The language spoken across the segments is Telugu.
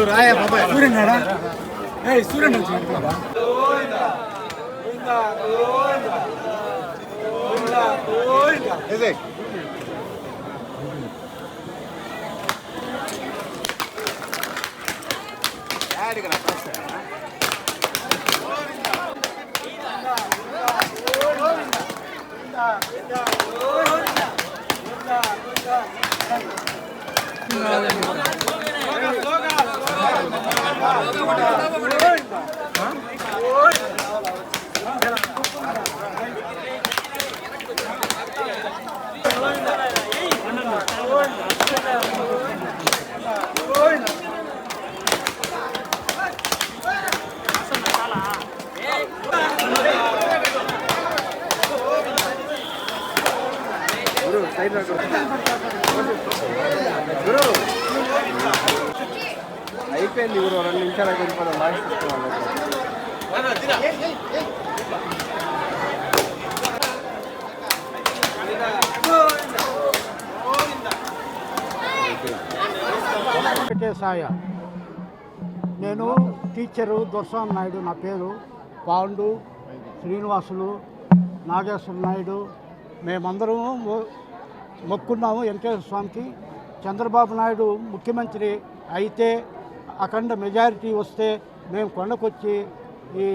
రాయ బాబాయ్ సూర్యనాడా ఏయ్ సూర్యనాడు చూడండి ఏదే యాడికి రా అయిపోయింది గురు 2 నిమిషాలు అయిపోయింది లాస్ట్ సాయ నేను టీచరు దొరస్వామి నాయుడు, నా పేరు పాండు శ్రీనివాసులు నాగేశ్వర నాయుడు. మేమందరము మొక్కున్నాము వెంకటేశ్వర స్వామికి. చంద్రబాబు నాయుడు ముఖ్యమంత్రి అయితే అఖండ మెజారిటీ వస్తే మేము కొండకొచ్చి ఈ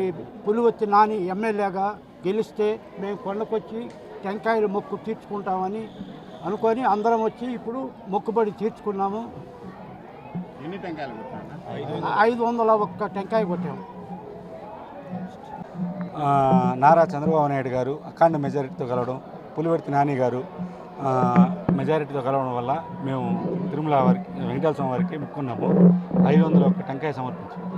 పులివత్తి నాని ఎమ్మెల్యేగా గెలిస్తే మేము కొండకొచ్చి టెంకాయలు మొక్కు తీర్చుకుంటామని అనుకొని అందరం వచ్చి ఇప్పుడు మొక్కుబడి తీర్చుకున్నాము. ఎన్ని టెంకాయలు 501 టెంకాయ కొట్టాము. నారా చంద్రబాబు నాయుడు గారు అఖండ మెజారిటీతో కలవడం, పులివర్తి నాని గారు మెజారిటీతో కలవడం వల్ల మేము తిరుమల వారికి వెంకటేశ్వర స్వామి వారికి మొక్కున్నాము. 501 టెంకాయ సమర్పించాము.